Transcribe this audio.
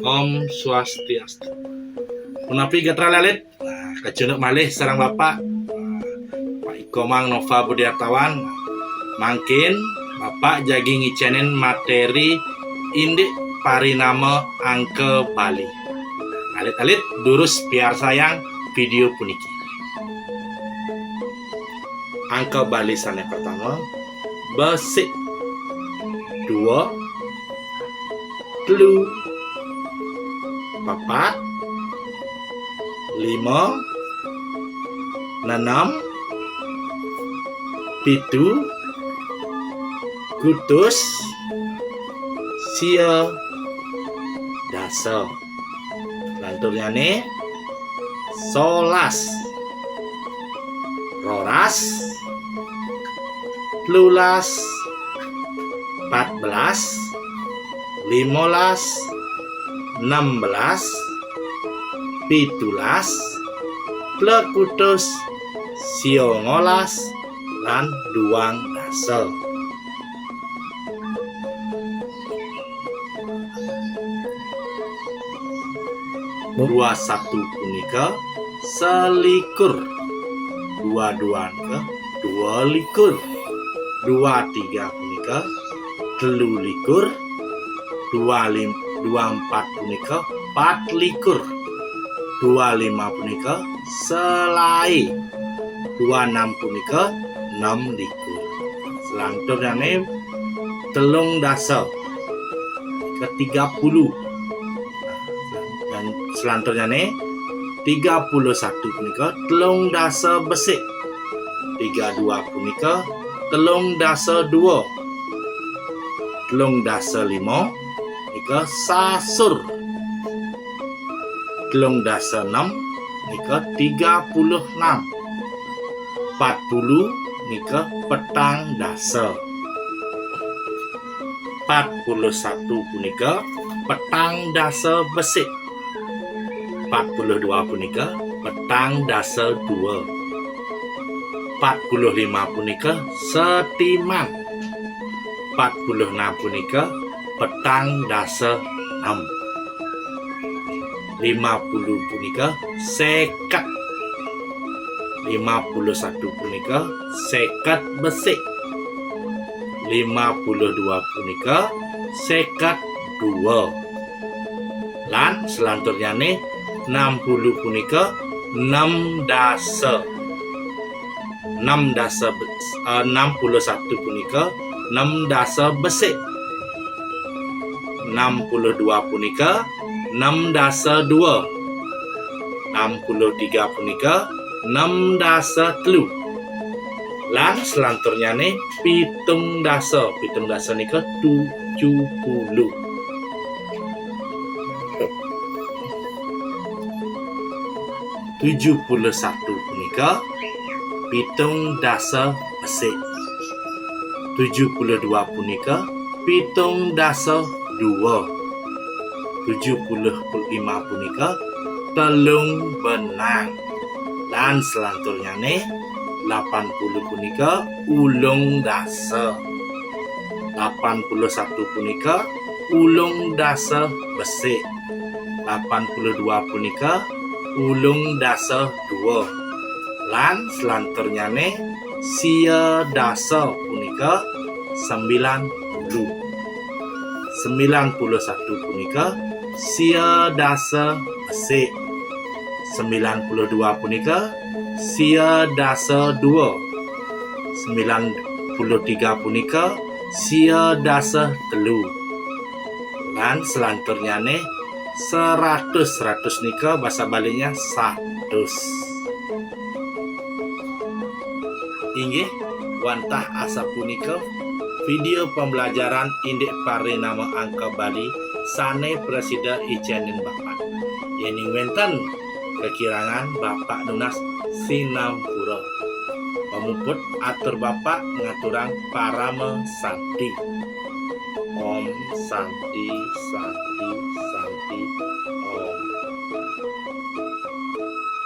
Om Swastiastu. Punapi gatra lalit. Nah, kacunuk malih sarang Bapak Pak Ikomang Nova Budiartawan. Mangkin Bapak jagi ngicenen materi indik parinama angka Bali. Alit-alit durus biar sayang video puniki. Angka Bali sana pertama besik 2 telu 4 5 6 pitu kutus sia dasa. Lanturnya nih solas roras lulas 14 15 16 pitulas plekutus siongolas lan duang dasa. Dua satu punika selikur, dua ke 22, 23 punika telu likur, 24 punika 24, 25 punika selai, 26 punika 6 likur. Selanjutnya telung dasa ke 30. Dan selanjutnya 31 punika telung dasa besik, 32 punika telung dasa 2, telung dasa 5 punika sasur, telung dasa 6 punika 36, 40 punika petang dasa, 41 punika petang dasa besik, 42 punika petang dasa 2, 45 punika setiman, 46 punika petang dasa 6, 50 punika sekat, 51 punika sekat besik, 52 punika sekat 2. Lan selanjutnya 60 punika 6 dasa. 61 punika 6 dasa besik. 62 punika 6 dasa 2. 63 punika 6 dasa telu. Lan selanjutnya pitung dasa nika 70. 71 punika pitung dasa besik. 72 punika pitung dasa 2. 75 punika telung benang. Dan selanjutnya 80 punika ulung dasa. 81 punika ulung dasa besik. 82 punika ulung dasa 2. Lan selanjutnya sia dasa punika 90. 91 punika sia dasa besik. 92 punika sia dasa 2. 93 punika sia dasa telu. Dan selanjutnya 100 nika bahasa Balinya 100. Inggih wantah asa punika video pembelajaran indik parinama angka Bali sane presida icenin Bapak. Yening wenten kekirangan Bapak Nunas Sinampura. Pamuput atur Bapak ngaturang parama santi. Om santi santi santi Om.